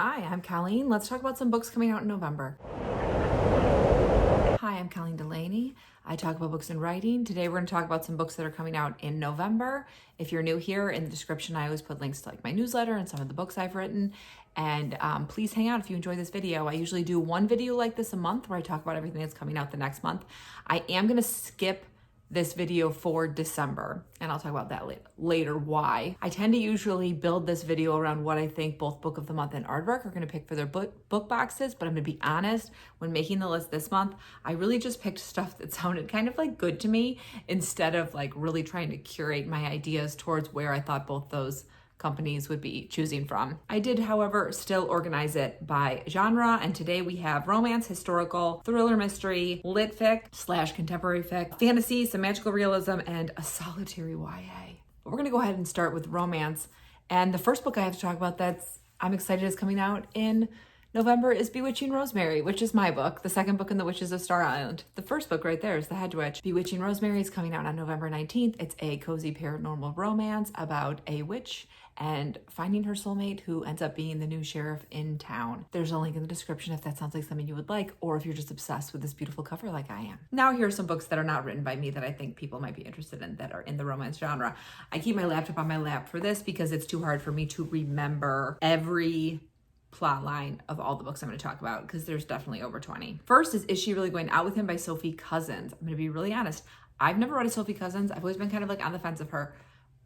Hi, I'm Colleen. Let's talk about some books coming out in November. Hi, I'm Colleen Delaney. I talk about books and writing. Today we're going to talk about some books that are coming out in November. If you're new here, in the description I always put links to like my newsletter and some of the books I've written. And please hang out if you enjoy this video. I usually do one video like this a month where I talk about everything that's coming out the next month. I am going to skip this video for December, and I'll talk about that later why. I tend to usually build this video around what I think both Book of the Month and Aardvark are going to pick for their book boxes, but I'm going to be honest, when making the list this month, I really just picked stuff that sounded kind of like good to me instead of like really trying to curate my ideas towards where I thought both those companies would be choosing from. I did, however, still organize it by genre, and today we have romance, historical, thriller mystery, lit fic / contemporary fic, fantasy, some magical realism, and a solitary YA. But we're gonna go ahead and start with romance. And the first book I have to talk about that's I'm excited is coming out in November is Bewitching Rosemary, which is my book, the second book in the Witches of Star Island. The first book right there is The Hedge Witch. Bewitching Rosemary is coming out on November 19th. It's a cozy paranormal romance about a witch and finding her soulmate who ends up being the new sheriff in town. There's a link in the description if that sounds like something you would like, or if you're just obsessed with this beautiful cover like I am. Now here are some books that are not written by me that I think people might be interested in that are in the romance genre. I keep my laptop on my lap for this because it's too hard for me to remember every plot line of all the books I'm going to talk about because there's definitely over 20. First is She Really Going Out With Him by Sophie Cousins. I'm going to be really honest. I've never read a Sophie Cousins. I've always been kind of like on the fence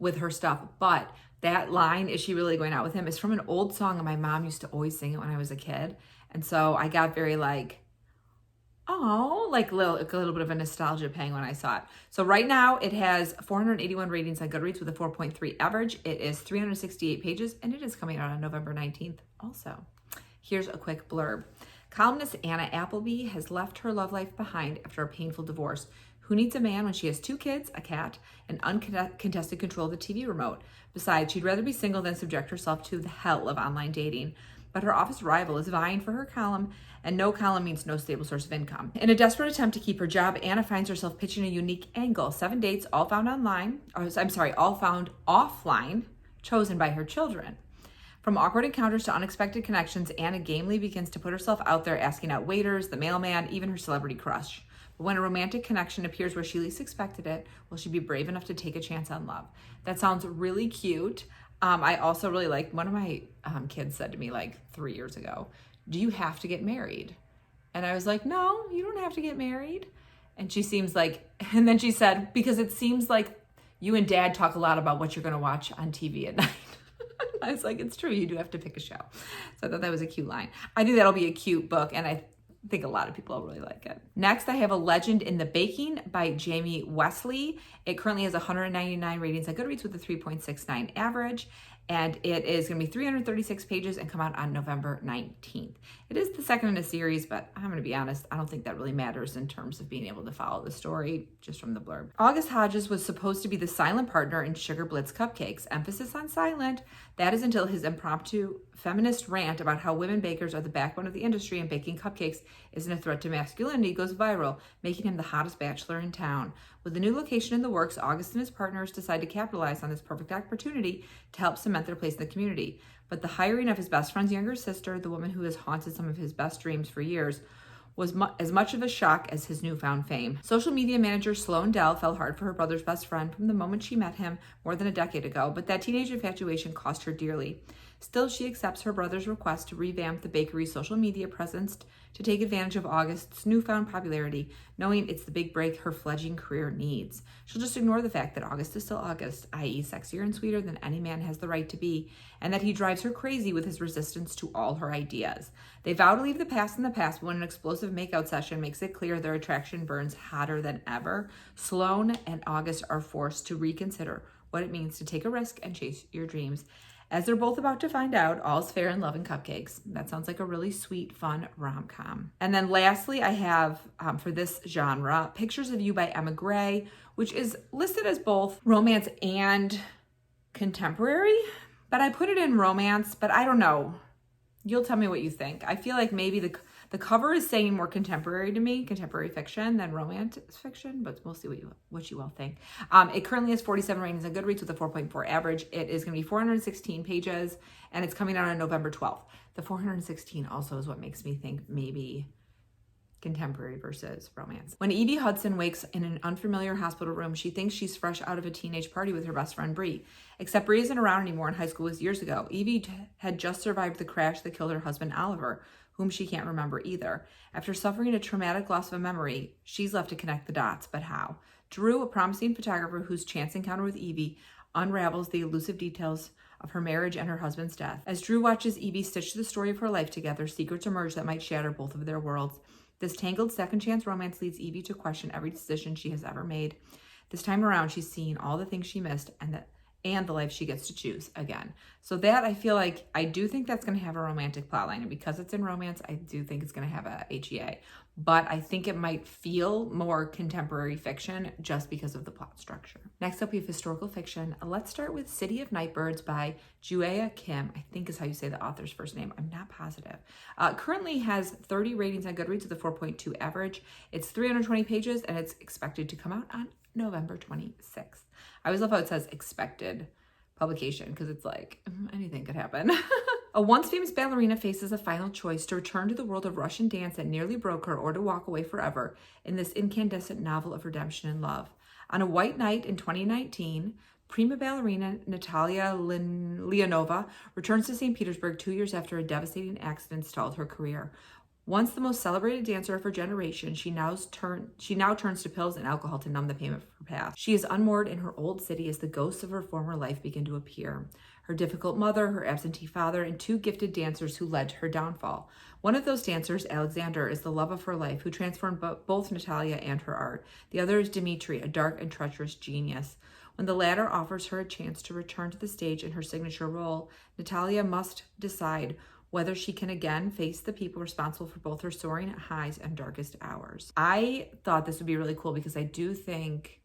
with her stuff, but that line, Is She Really Going Out With Him, is from an old song and my mom used to always sing it when I was a kid. And so I got very like, oh, like a little bit of a nostalgia pang when I saw it. So right now it has 481 ratings on Goodreads with a 4.3 average. It is 368 pages and it is coming out on November 19th also. Here's a quick blurb. Columnist Anna Appleby has left her love life behind after a painful divorce. Who needs a man when she has 2 kids, a cat, and uncontested control of the TV remote? Besides, she'd rather be single than subject herself to the hell of online dating. But her office rival is vying for her column, and no column means no stable source of income. In a desperate attempt to keep her job, Anna finds herself pitching a unique angle. 7 dates, all found offline, chosen by her children. From awkward encounters to unexpected connections, Anna gamely begins to put herself out there, asking out waiters, the mailman, even her celebrity crush. But when a romantic connection appears where she least expected it, will she be brave enough to take a chance on love? That sounds really cute. I also really like, one of my kids said to me like 3 years ago, do you have to get married? And I was like, no, you don't have to get married. And she seems like, and then she said, because it seems like you and dad talk a lot about what you're going to watch on TV at night. I was like, it's true, you do have to pick a show. So I thought that was a cute line. I think that'll be a cute book, and I think a lot of people will really like it. Next, I have A Legend in the Baking by Jamie Wesley. It currently has 199 ratings on Goodreads with a 3.69 average, and it is going to be 336 pages and come out on November 19th. It is the second in a series, but I'm going to be honest, I don't think that really matters in terms of being able to follow the story just from the blurb. August Hodges was supposed to be the silent partner in Sugar Blitz Cupcakes. Emphasis on silent. That is until his impromptu feminist rant about how women bakers are the backbone of the industry and baking cupcakes isn't a threat to masculinity goes viral, making him the hottest bachelor in town. With the new location in the works, August and his partners decide to capitalize on this perfect opportunity to help cement their place in the community. But the hiring of his best friend's younger sister, the woman who has haunted some of his best dreams for years, was as much of a shock as his newfound fame. Social media manager Sloane Dell fell hard for her brother's best friend from the moment she met him more than a decade ago, but that teenage infatuation cost her dearly. Still, she accepts her brother's request to revamp the bakery's social media presence to take advantage of August's newfound popularity, knowing it's the big break her fledgling career needs. She'll just ignore the fact that August is still August, i.e. sexier and sweeter than any man has the right to be, and that he drives her crazy with his resistance to all her ideas. They vow to leave the past in the past, but when an explosive makeout session makes it clear their attraction burns hotter than ever, Sloane and August are forced to reconsider what it means to take a risk and chase your dreams. As they're both about to find out, all's fair in love and cupcakes. That sounds like a really sweet, fun rom-com. And then lastly, I have, for this genre, Pictures of You by Emma Gray, which is listed as both romance and contemporary, but I put it in romance, but I don't know. You'll tell me what you think. I feel like maybe the cover is saying more contemporary to me, contemporary fiction than romance fiction, but we'll see what you all think. It currently has 47 ratings on Goodreads with a 4.4 average. It is going to be 416 pages, and it's coming out on November 12th. The 416 also is what makes me think maybe contemporary versus romance. When Evie Hudson wakes in an unfamiliar hospital room, she thinks she's fresh out of a teenage party with her best friend Bree. Except Bree isn't around anymore and high school was years ago. Evie had just survived the crash that killed her husband Oliver, whom she can't remember either. After suffering a traumatic loss of a memory, she's left to connect the dots, but how? Drew, a promising photographer whose chance encounter with Evie unravels the elusive details of her marriage and her husband's death. As Drew watches Evie stitch the story of her life together, secrets emerge that might shatter both of their worlds. This tangled second chance romance leads Evie to question every decision she has ever made. This time around, she's seeing all the things she missed and the life she gets to choose again. So that, I feel like, I do think that's going to have a romantic plotline. And because it's in romance, I do think it's going to have a HEA. But I think it might feel more contemporary fiction just because of the plot structure. Next up, we have historical fiction. Let's start with City of Nightbirds by Juea Kim, I think is how you say the author's first name. I'm not positive. Currently has 30 ratings on Goodreads with a 4.2 average. It's 320 pages and it's expected to come out on November 26th. I always love how it says expected publication because it's like anything could happen. A once famous ballerina faces a final choice to return to the world of Russian dance that nearly broke her or to walk away forever in this incandescent novel of redemption and love. On a white night in 2019, prima ballerina Natalia Leonova returns to St. Petersburg 2 years after a devastating accident stalled her career. Once the most celebrated dancer of her generation, she now turns to pills and alcohol to numb the pain of her past. She is unmoored in her old city as the ghosts of her former life begin to appear. Her difficult mother, her absentee father, and 2 gifted dancers who led to her downfall. One of those dancers, Alexander, is the love of her life who transformed both Natalia and her art. The other is Dmitri, a dark and treacherous genius. When the latter offers her a chance to return to the stage in her signature role, Natalia must decide whether she can again face the people responsible for both her soaring highs and darkest hours. I thought this would be really cool because I do think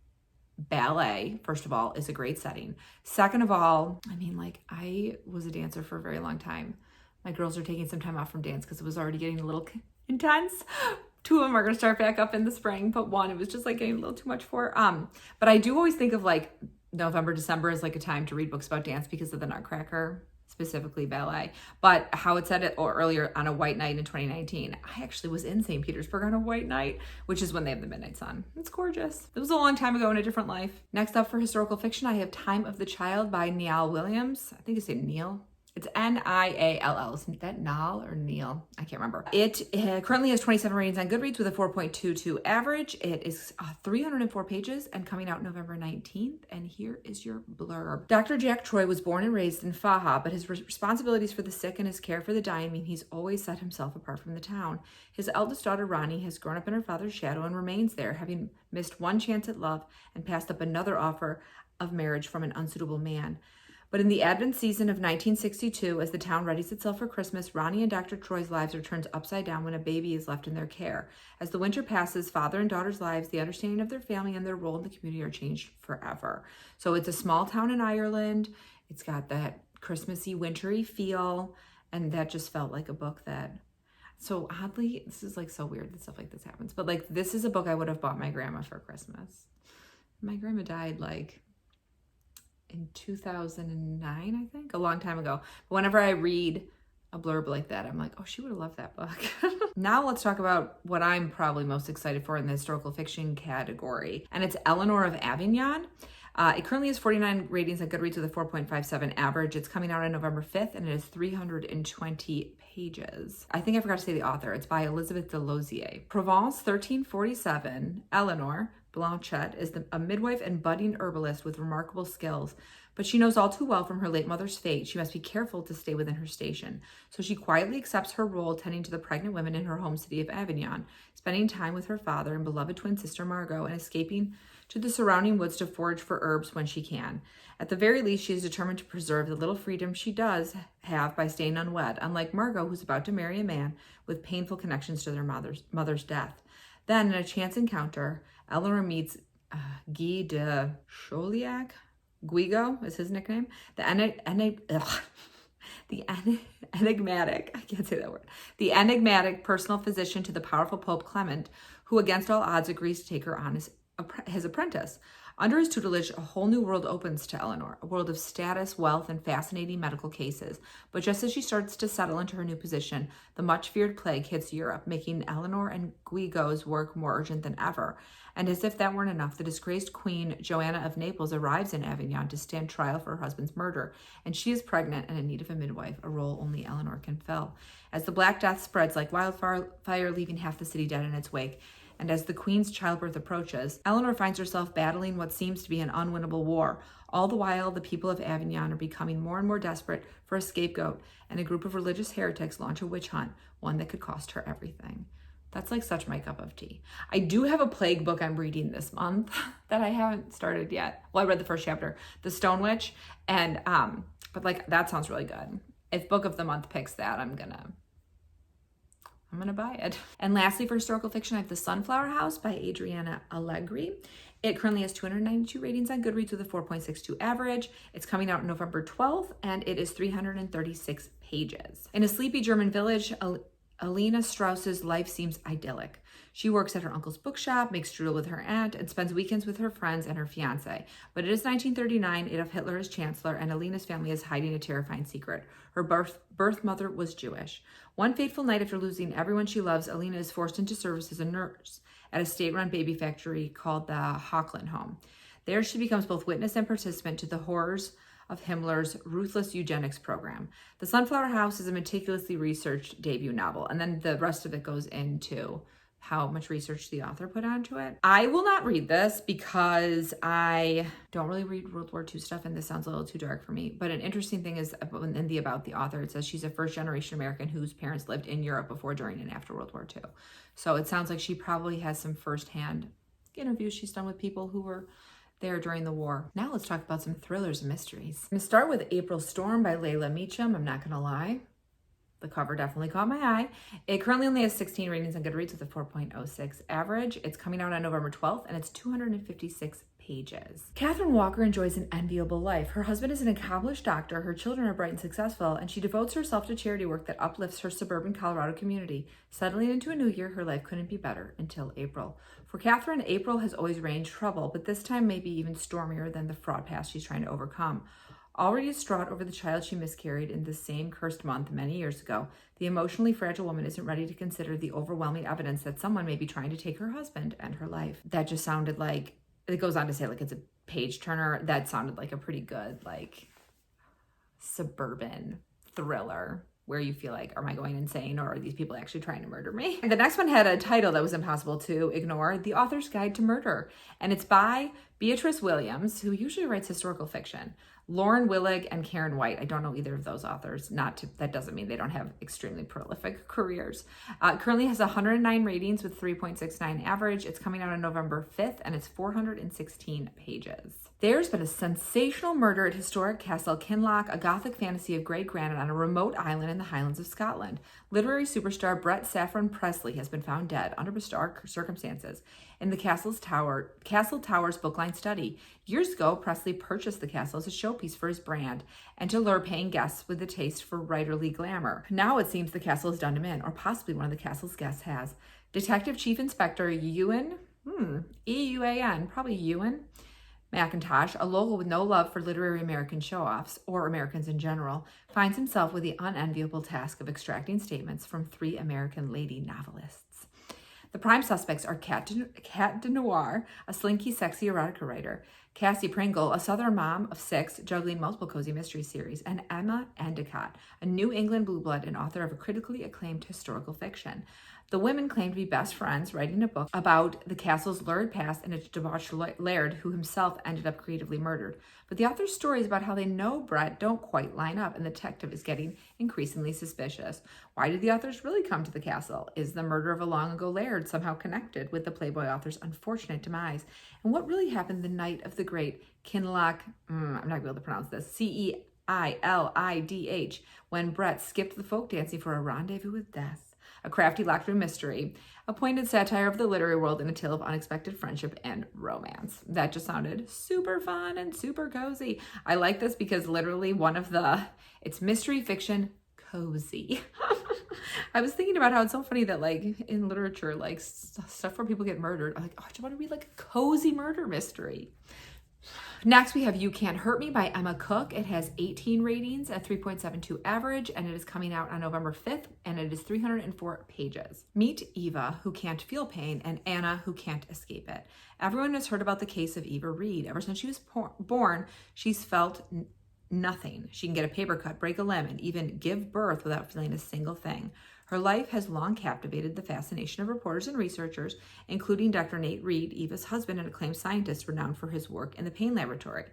ballet, first of all, is a great setting. Second of all, I mean, like, I was a dancer for a very long time. My girls are taking some time off from dance because it was already getting a little intense. 2 of them are going to start back up in the spring, but 1, it was just like getting a little too much for. But I do always think of like November, December as like a time to read books about dance because of the Nutcracker, specifically ballet. But how it said it earlier, on a white night in 2019, I actually was in St. Petersburg on a white night, which is when they have the midnight sun. It's gorgeous. It was a long time ago in a different life. Next up for historical fiction, I have Time of the Child by Niall Williams. I think you say Neil. It's Niall. Isn't that Niall or Neil? I can't remember. It currently has 27 ratings on Goodreads with a 4.22 average. It is 304 pages and coming out November 19th. And here is your blurb. Dr. Jack Troy was born and raised in Faha, but his responsibilities for the sick and his care for the dying mean he's always set himself apart from the town. His eldest daughter, Ronnie, has grown up in her father's shadow and remains there, having missed one chance at love and passed up another offer of marriage from an unsuitable man. But in the Advent season of 1962, as the town readies itself for Christmas, Ronnie and Dr. Troy's lives are turned upside down when a baby is left in their care. As the winter passes, father and daughter's lives, the understanding of their family, and their role in the community are changed forever. So it's a small town in Ireland. It's got that Christmassy, wintry feel, and that just felt like a book that... So oddly, this is like so weird that stuff like this happens, but like this is a book I would have bought my grandma for Christmas. My grandma died like in 2009, I think, a long time ago. But whenever I read a blurb like that, I'm like, oh, she would have loved that book. Now let's talk about what I'm probably most excited for in the historical fiction category. And it's Eleanor of Aignan. It currently has 49 ratings on Goodreads with a 4.57 average. It's coming out on November 5th and it is 320 pages. I think I forgot to say the author. It's by Elizabeth de Lozier. Provence 1347, Eleanor Blanchette is a midwife and budding herbalist with remarkable skills, but she knows all too well from her late mother's fate she must be careful to stay within her station. So she quietly accepts her role tending to the pregnant women in her home city of Avignon, spending time with her father and beloved twin sister Margot, and escaping to the surrounding woods to forage for herbs when she can. At the very least, she is determined to preserve the little freedom she does have by staying unwed, unlike Margot, who's about to marry a man with painful connections to their mother's death. Then, in a chance encounter, Eleanor meets Guy de Chauliac. Guigo is his nickname. The enigmatic, I can't say that word. The enigmatic personal physician to the powerful Pope Clement, who against all odds agrees to take her on as his apprentice. Under his tutelage, a whole new world opens to Eleanor, a world of status, wealth, and fascinating medical cases. But just as she starts to settle into her new position, the much-feared plague hits Europe, making Eleanor and Guigo's work more urgent than ever. And as if that weren't enough, the disgraced Queen Joanna of Naples arrives in Avignon to stand trial for her husband's murder, and she is pregnant and in need of a midwife, a role only Eleanor can fill. As the Black Death spreads like wildfire, leaving half the city dead in its wake, and as the Queen's childbirth approaches, Eleanor finds herself battling what seems to be an unwinnable war. All the while, the people of Avignon are becoming more and more desperate for a scapegoat, and a group of religious heretics launch a witch hunt, one that could cost her everything. That's like such my cup of tea. I do have a plague book I'm reading this month that I haven't started yet. Well, I read the first chapter, The Stone Witch, and but like that sounds really good. If Book of the Month picks that, I'm gonna buy it. And lastly, for historical fiction, I have The Sunflower House by Adriana Allegri. It currently has 292 ratings on Goodreads with a 4.62 average. It's coming out November 12th, and it is 336 pages. In a sleepy German village, Alina Strauss's life seems idyllic. She works at her uncle's bookshop, makes strudel with her aunt, and spends weekends with her friends and her fiancé. But it is 1939, Adolf Hitler is chancellor, and Alina's family is hiding a terrifying secret. Her birth mother was Jewish. One fateful night, after losing everyone she loves, Alina is forced into service as a nurse at a state-run baby factory called the Hochland Home. There she becomes both witness and participant to the horrors of Himmler's ruthless eugenics program. The Sunflower House is a meticulously researched debut novel, and then the rest of it goes into how much research the author put onto it. I will not read this because I don't really read World War II stuff, and this sounds a little too dark for me. But an interesting thing is about the author, it says she's a first-generation American whose parents lived in Europe before, during, and after World War II. So it sounds like she probably has some firsthand interviews she's done with people who were there during the war. Now let's talk about some thrillers and mysteries. I'm gonna start with April Storm by Layla Meacham. I'm not gonna lie, the cover definitely caught my eye. It currently only has 16 ratings on Goodreads with a 4.06 average. It's coming out on November 12th, and it's 256 pages. Catherine Walker enjoys an enviable life. Her husband is an accomplished doctor, her children are bright and successful, and she devotes herself to charity work that uplifts her suburban Colorado community. Settling into a new year, her life couldn't be better until April. For Catherine, April has always reigned trouble, but this time may be even stormier than the fraught past she's trying to overcome. Already distraught over the child she miscarried in the same cursed month many years ago, the emotionally fragile woman isn't ready to consider the overwhelming evidence that someone may be trying to take her husband and her life. That just sounded like, it goes on to say like it's a page turner. That sounded like a pretty good like suburban thriller where you feel like, am I going insane, or are these people actually trying to murder me? And the next one had a title that was impossible to ignore, The Author's Guide to Murder. And it's by Beatrice Williams, who usually writes historical fiction. Lauren Willig and Karen White. I don't know either of those authors. That doesn't mean they don't have extremely prolific careers. Currently has 109 ratings with 3.69 average. It's coming out on November 5th, and it's 416 pages. There's been a sensational murder at historic Castle Kinloch, a Gothic fantasy of grey granite on a remote island in the Highlands of Scotland. Literary superstar Brett Saffron Presley has been found dead under bizarre circumstances in the Castle Tower's bookline study. Years ago, Presley purchased the castle as a showpiece for his brand and to lure paying guests with a taste for writerly glamour. Now it seems the castle has done him in, or possibly one of the castle's guests has. Detective Chief Inspector Ewan, E-U-A-N, probably Ewan McIntosh, a local with no love for literary American show-offs, or Americans in general, finds himself with the unenviable task of extracting statements from 3 American lady novelists. The prime suspects are Kat de Noir, a slinky, sexy erotica writer, Cassie Pringle, a Southern mom of 6 juggling multiple cozy mystery series, and Emma Endicott, a New England blue blood and author of a critically acclaimed historical fiction. The women claim to be best friends, writing a book about the castle's lurid past and its debauched laird, who himself ended up creatively murdered. But the author's stories about how they know Brett don't quite line up, and the detective is getting increasingly suspicious. Why did the authors really come to the castle? Is the murder of a long-ago laird somehow connected with the Playboy author's unfortunate demise? And what really happened the night of the great Kinloch, I'm not going to be able to pronounce this, C-E-I-L-I-D-H, when Brett skipped the folk dancing for a rendezvous with death? A crafty locked room mystery, a pointed satire of the literary world, and a tale of unexpected friendship and romance. That just sounded super fun and super cozy. I like this because literally it's mystery fiction cozy. I was thinking about how it's so funny that like in literature, like stuff where people get murdered, I'm like, oh, I just want to read like a cozy murder mystery. Next, we have You Cant Hurt Me by Emma Cook. It has 18 ratings at 3.72 average, and it is coming out on November 5th, and it is 304 pages. Meet Eva, who can't feel pain, and Anna, who can't escape it. Everyone has heard about the case of Eva Reed. Ever since she was born, she's felt nothing. She can get a paper cut, break a limb, and even give birth without feeling a single thing. Her life has long captivated the fascination of reporters and researchers, including Dr. Nate Reed, Eva's husband and acclaimed scientist renowned for his work in the pain laboratory.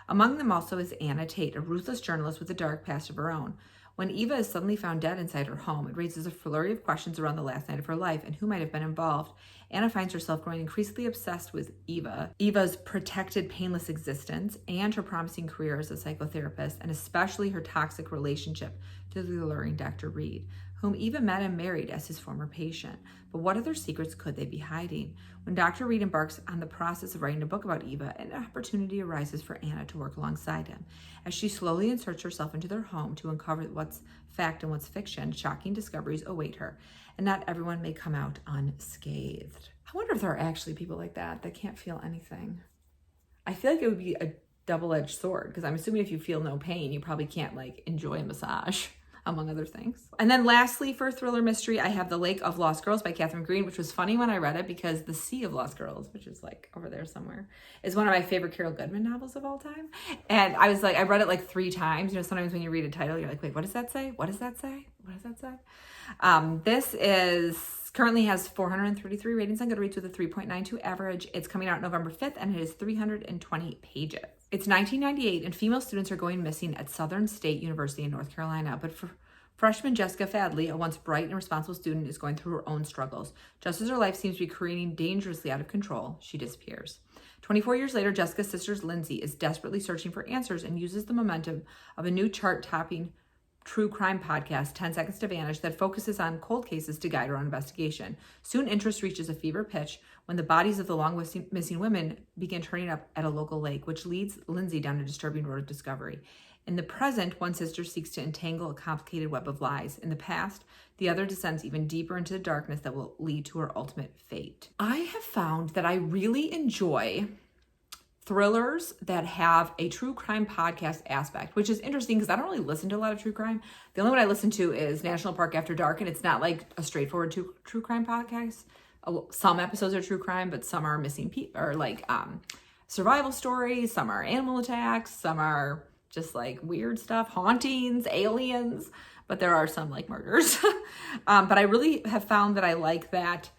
Among them also is Anna Tate, a ruthless journalist with a dark past of her own. When Eva is suddenly found dead inside her home, it raises a flurry of questions around the last night of her life and who might have been involved. Anna finds herself growing increasingly obsessed with Eva's protected, painless existence, and her promising career as a psychotherapist, and especially her toxic relationship to the alluring Dr. Reed, whom Eva met and married as his former patient. But what other secrets could they be hiding? When Dr. Reed embarks on the process of writing a book about Eva, an opportunity arises for Anna to work alongside him. As she slowly inserts herself into their home to uncover what's fact and what's fiction, shocking discoveries await her, and not everyone may come out unscathed. I wonder if there are actually people like that can't feel anything. I feel like it would be a double-edged sword, because I'm assuming if you feel no pain, you probably can't like enjoy a massage, among other things. And then lastly, for thriller mystery, I have The Lake of Lost Girls by Catherine Green, which was funny when I read it because The Sea of Lost Girls, which is like over there somewhere, is one of my favorite Carol Goodman novels of all time. And I was like, I read it like 3 times. You know, sometimes when you read a title, you're like, wait, what does that say? What does that say? What does that say? This currently has 433 ratings on Goodreads with a 3.92 average. It's coming out November 5th, and it is 320 pages. It's 1998, and female students are going missing at Southern State University in North Carolina. But for freshman Jessica Fadley, a once bright and responsible student, is going through her own struggles. Just as her life seems to be careening dangerously out of control, she disappears. 24 years later, Jessica's sister Lindsay is desperately searching for answers and uses the momentum of a new chart-topping true crime podcast, 10 Seconds to Vanish, that focuses on cold cases to guide her own investigation. Soon, interest reaches a fever pitch when the bodies of the long missing women begin turning up at a local lake, which leads Lindsay down a disturbing road of discovery. In the present, one sister seeks to entangle a complicated web of lies. In the past, the other descends even deeper into the darkness that will lead to her ultimate fate. I have found that I really enjoy thrillers that have a true crime podcast aspect, which is interesting because I don't really listen to a lot of true crime. The only one I listen to is National Park After Dark, and it's not like a straightforward true crime podcast. Some episodes are true crime, but some are missing people, or like survival stories. Some are animal attacks. Some are just like weird stuff, hauntings, aliens, but there are some like murders. But I really have found that I like that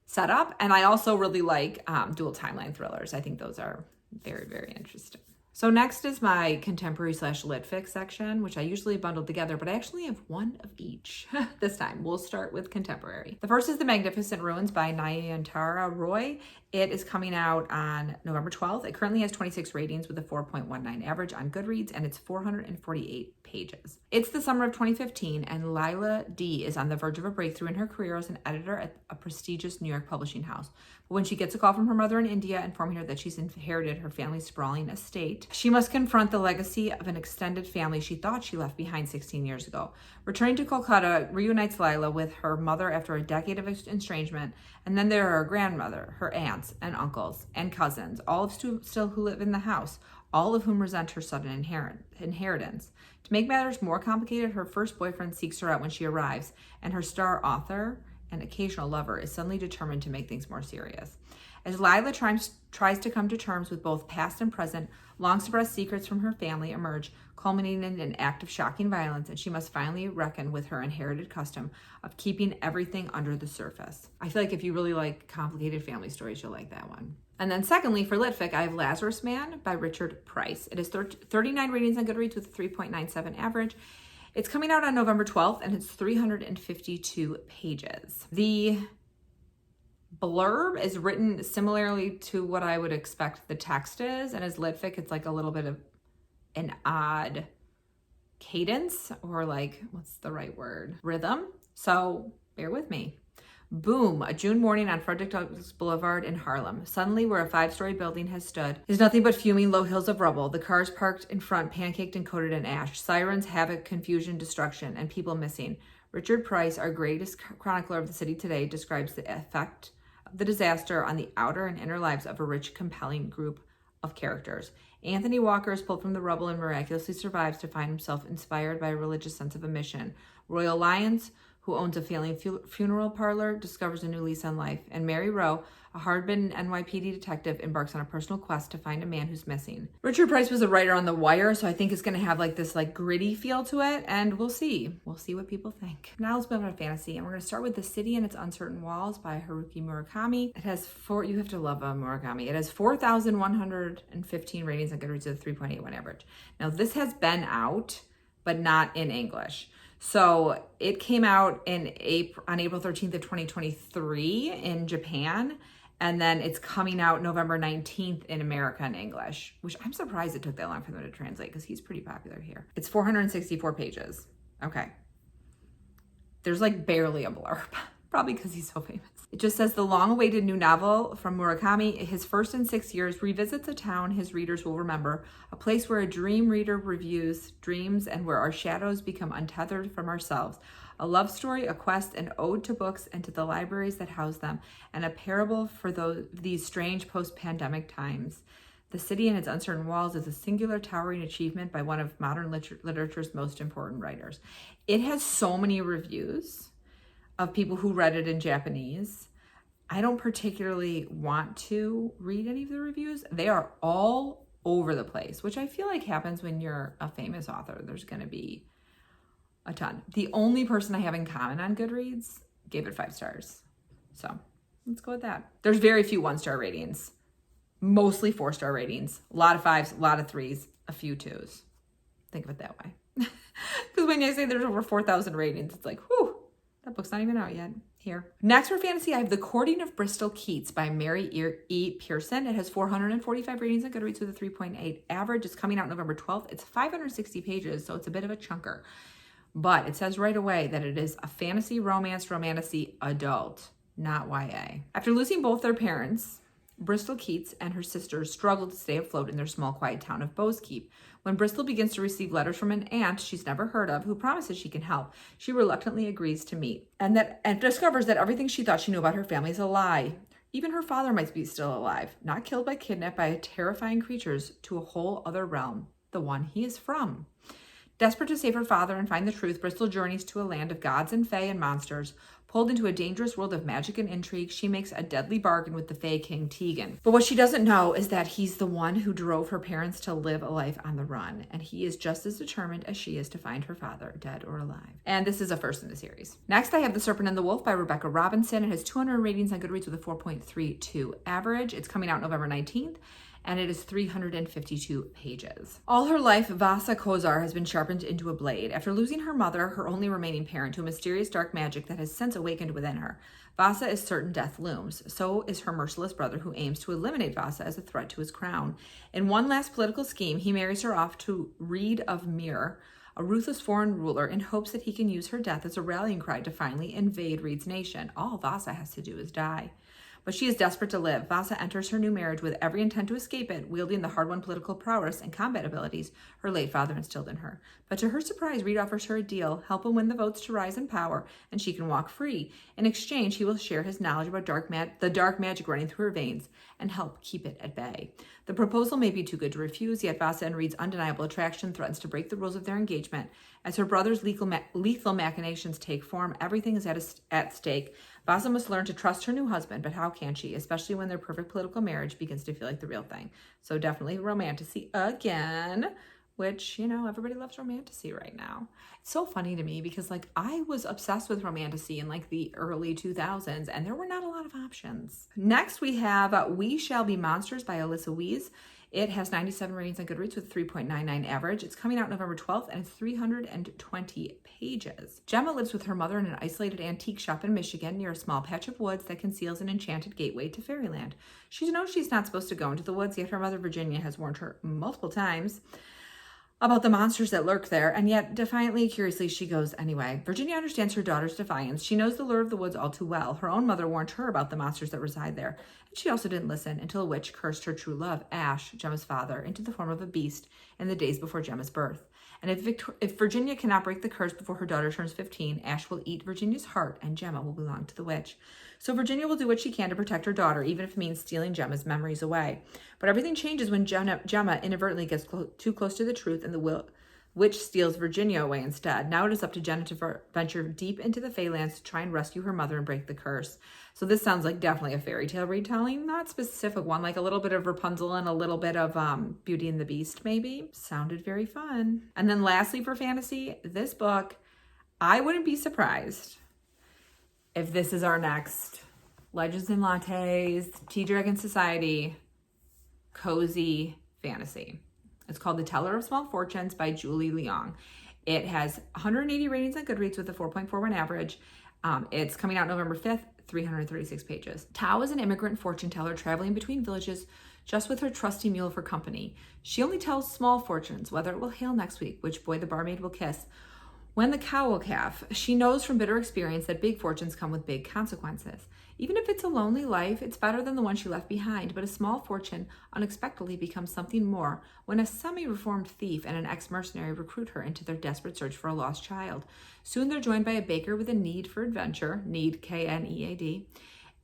setup, and I also really like dual timeline thrillers. I think those are very, very interesting. So next is my contemporary / lit fic section, which I usually bundle together, but I actually have one of each this time. We'll start with contemporary. The first is The Magnificent Ruins by Nayantara Roy. It is coming out on November 12th. It currently has 26 ratings with a 4.19 average on Goodreads, and it's 448 pages. It's the summer of 2015, and Lila D is on the verge of a breakthrough in her career as an editor at a prestigious New York publishing house. But when she gets a call from her mother in India informing her that she's inherited her family's sprawling estate, she must confront the legacy of an extended family she thought she left behind 16 years ago. Returning to Kolkata reunites Lila with her mother after a decade of estrangement, and then there are her grandmother, her aunts and uncles and cousins, all of still who live in the house, all of whom resent her sudden inheritance. To make matters more complicated, her first boyfriend seeks her out when she arrives, and her star author and occasional lover is suddenly determined to make things more serious. As Lila tries to come to terms with both past and present, long-suppressed secrets from her family emerge, culminating in an act of shocking violence, and she must finally reckon with her inherited custom of keeping everything under the surface. I feel like if you really like complicated family stories, you'll like that one. And then secondly, for Litfic, I have Lazarus Man by Richard Price. It is 39 ratings on Goodreads with a 3.97 average. It's coming out on November 12th, and it's 352 pages. The blurb is written similarly to what I would expect the text is, and as Litfic, it's like a little bit of an odd cadence, or like, what's the right word? Rhythm. So bear with me. Boom, a June morning on Frederick Douglass Boulevard in Harlem. Suddenly, where a 5-story building has stood is nothing but fuming low hills of rubble. The cars parked in front, pancaked and coated in ash. Sirens, havoc, confusion, destruction, and people missing. Richard Price, our greatest chronicler of the city today, describes the effect of the disaster on the outer and inner lives of a rich, compelling group of characters. Anthony Walker is pulled from the rubble and miraculously survives to find himself inspired by a religious sense of a mission. Royal Lyons, who owns a failing funeral parlor, discovers a new lease on life. And Mary Rowe, a hard-bitten NYPD detective, embarks on a personal quest to find a man who's missing. Richard Price was a writer on The Wire, so I think it's going to have like this like gritty feel to it, and we'll see. We'll see what people think. Now let's move on to fantasy, and we're going to start with The City and Its Uncertain Walls by Haruki Murakami. It has you have to love Murakami. It has 4,115 ratings on Goodreads with a 3.81 average. Now this has been out, but not in English. So it came out on April 13th of 2023 in Japan, and then it's coming out November 19th in America in English, which I'm surprised it took that long for them to translate because he's pretty popular here. It's 464 pages. Okay. There's like barely a blurb, probably because he's so famous. It just says the long-awaited new novel from Murakami, his first in 6 years, revisits a town his readers will remember, a place where a dream reader reviews dreams and where our shadows become untethered from ourselves. A love story, a quest, an ode to books and to the libraries that house them, and a parable for these strange post-pandemic times. The City and Its Uncertain Walls is a singular towering achievement by one of modern literature's most important writers. It has so many reviews of people who read it in Japanese. I don't particularly want to read any of the reviews. They are all over the place, which I feel like happens when you're a famous author. There's going to be a ton. The only person I have in common on Goodreads gave it 5 stars. So let's go with that. There's very few 1-star ratings, mostly 4-star ratings, a lot of 5s, a lot of 3s, a few 2s. Think of it that way. Because when you say there's over 4,000 ratings, it's like, whew. That book's not even out yet. Here. Next for fantasy, I have The Courting of Bristol Keats by Mary E. Pearson. It has 445 ratings on Goodreads with a 3.8 average. It's coming out November 12th. It's 560 pages, so it's a bit of a chunker. But it says right away that it is a fantasy, romantasy adult, not YA. After losing both their parents, Bristol Keats and her sisters struggle to stay afloat in their small, quiet town of Bowskeep. When Bristol begins to receive letters from an aunt she's never heard of who promises she can help, she reluctantly agrees to meet and discovers that everything she thought she knew about her family is a lie. Even her father might be still alive, not killed by kidnapped by terrifying creatures to a whole other realm, the one he is from. Desperate to save her father and find the truth, Bristol journeys to a land of gods and fae and monsters. Pulled into a dangerous world of magic and intrigue, she makes a deadly bargain with the Fae King Tegan. But what she doesn't know is that he's the one who drove her parents to live a life on the run, and he is just as determined as she is to find her father, dead or alive. And this is a first in the series. Next, I have The Serpent and the Wolf by Rebecca Robinson. It has 200 ratings on Goodreads with a 4.32 average. It's coming out November 19th. And it is 352 pages. All her life, Vasa Kozar has been sharpened into a blade. After losing her mother, her only remaining parent, to a mysterious dark magic that has since awakened within her, Vasa is certain death looms. So is her merciless brother, who aims to eliminate Vasa as a threat to his crown. In one last political scheme, he marries her off to Reed of Mere, a ruthless foreign ruler, in hopes that he can use her death as a rallying cry to finally invade Reed's nation. All Vasa has to do is die. But she is desperate to live. Vasa enters her new marriage with every intent to escape it, wielding the hard-won political prowess and combat abilities her late father instilled in her. But to her surprise, Reed offers her a deal, help him win the votes to rise in power, and she can walk free. In exchange, he will share his knowledge about the dark magic running through her veins and help keep it at bay. The proposal may be too good to refuse, yet Vasa and Reed's undeniable attraction threatens to break the rules of their engagement. As her brother's lethal machinations take form, everything is at stake. Vasa must learn to trust her new husband, but how can she, especially when their perfect political marriage begins to feel like the real thing? So definitely romantasy again, which, everybody loves romantasy right now. It's so funny to me because, I was obsessed with romantasy in, the early 2000s, and there were not a lot of options. Next, we have We Shall Be Monsters by Alyssa Wees. It has 97 ratings on Goodreads with 3.99 average. It's coming out November 12th, and it's 320 pages. Gemma lives with her mother in an isolated antique shop in Michigan near a small patch of woods that conceals an enchanted gateway to fairyland. She knows she's not supposed to go into the woods, yet her mother Virginia has warned her multiple times about the monsters that lurk there, and yet defiantly, curiously, she goes anyway. Virginia understands her daughter's defiance. She knows the lure of the woods all too well. Her own mother warned her about the monsters that reside there, and she also didn't listen until a witch cursed her true love, Ash, Gemma's father, into the form of a beast in the days before Gemma's birth. And if Virginia cannot break the curse before her daughter turns 15, Ash will eat Virginia's heart and Gemma will belong to the witch. So Virginia will do what she can to protect her daughter, even if it means stealing Gemma's memories away. But everything changes when Gemma inadvertently gets too close to the truth and the witch steals Virginia away instead. Now it is up to Jenna to venture deep into the Feylands to try and rescue her mother and break the curse. So this sounds like definitely a fairy tale retelling, not specific one, like a little bit of Rapunzel and a little bit of Beauty and the Beast maybe. Sounded very fun. And then lastly for fantasy, this book, I wouldn't be surprised if this is our next Legends and Lattes, Tea Dragon Society, cozy fantasy. It's called The Teller of Small Fortunes by Julie Leong. It has 180 ratings on Goodreads with a 4.41 average. It's coming out November 5th, 336 pages. Tao is an immigrant fortune teller traveling between villages just with her trusty mule for company. She only tells small fortunes, whether it will hail next week, which boy the barmaid will kiss, when the cow will calf. She knows from bitter experience that big fortunes come with big consequences. Even if it's a lonely life, it's better than the one she left behind, but a small fortune unexpectedly becomes something more when a semi-reformed thief and an ex-mercenary recruit her into their desperate search for a lost child. Soon they're joined by a baker with a need for adventure, need K-N-E-A-D,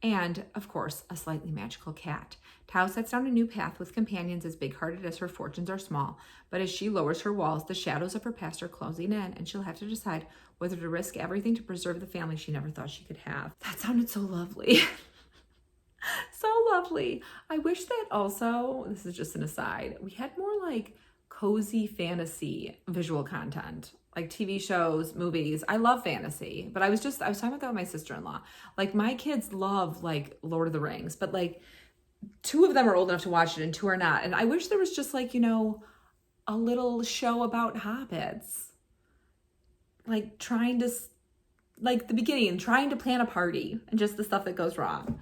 and, of course, a slightly magical cat. Tao sets down a new path with companions as big-hearted as her fortunes are small, but as she lowers her walls, the shadows of her past are closing in, and she'll have to decide whether to risk everything to preserve the family she never thought she could have. That sounded so lovely. So lovely. I wish that also, this is just an aside, we had more like cozy fantasy visual content, like TV shows, movies. I love fantasy, but I was talking about that with my sister-in-law. Like my kids love like Lord of the Rings, but like 2 of them are old enough to watch it and 2 are not. And I wish there was just like, you know, a little show about hobbits, like the beginning, trying to plan a party and just the stuff that goes wrong.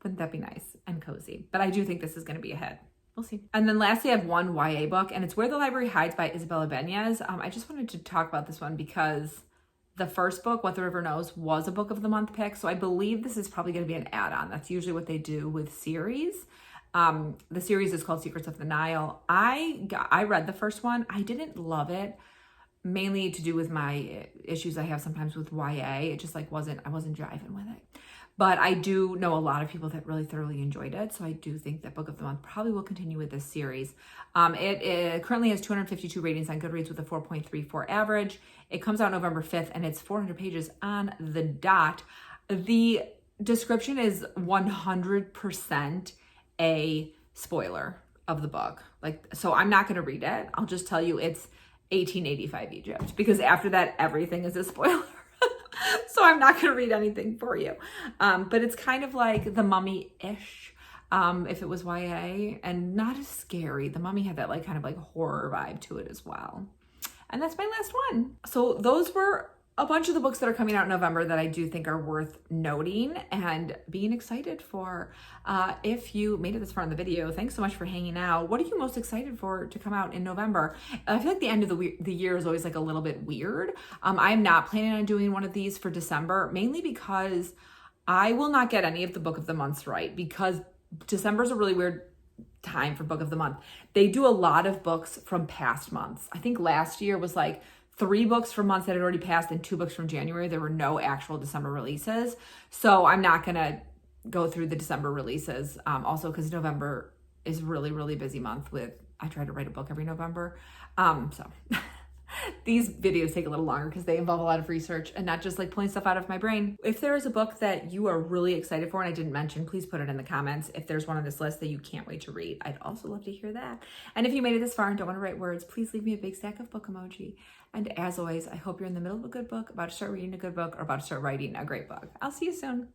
Wouldn't that be nice and cozy? But I do think this is going to be a hit. We'll see. And then lastly, I have one YA book, and it's Where the Library Hides by Isabella Benyes. I just wanted to talk about this one because the first book, What the River Knows, was a book of the month pick. So I believe this is probably going to be an add-on. That's usually what they do with series. The series is called Secrets of the Nile. I read the first one. I didn't love it, mainly to do with my issues I have sometimes with YA. It just like I wasn't jiving with it. But I do know a lot of people that really thoroughly enjoyed it. So I do think that Book of the Month probably will continue with this series. It currently has 252 ratings on Goodreads with a 4.34 average. It comes out November 5th and it's 400 pages on the dot. The description is 100% a spoiler of the book. So I'm not going to read it. I'll just tell you it's 1885 Egypt, because after that, everything is a spoiler. So I'm not going to read anything for you. But it's kind of like The Mummy-ish, if it was YA, and not as scary. The Mummy had that like kind of like horror vibe to it as well. And that's my last one. So those were a bunch of the books that are coming out in November that I do think are worth noting and being excited for. If you made it this far in the video, thanks so much for hanging out. What are you most excited for to come out in November? I feel like the end of the year is always like a little bit weird. I'm not planning on doing one of these for December, mainly because I will not get any of the book of the months right, because December is a really weird time for book of the month. They do a lot of books from past months. I think last year was like 3 books from months that had already passed and 2 books from January. There were no actual December releases. So I'm not going to go through the December releases. Also because November is really, really busy month I try to write a book every November. So these videos take a little longer because they involve a lot of research and not just like pulling stuff out of my brain. If there is a book that you are really excited for and I didn't mention, please put it in the comments. If there's one on this list that you can't wait to read, I'd also love to hear that. And if you made it this far and don't want to write words, please leave me a big stack of book emoji. And as always, I hope you're in the middle of a good book, about to start reading a good book, or about to start writing a great book. I'll see you soon.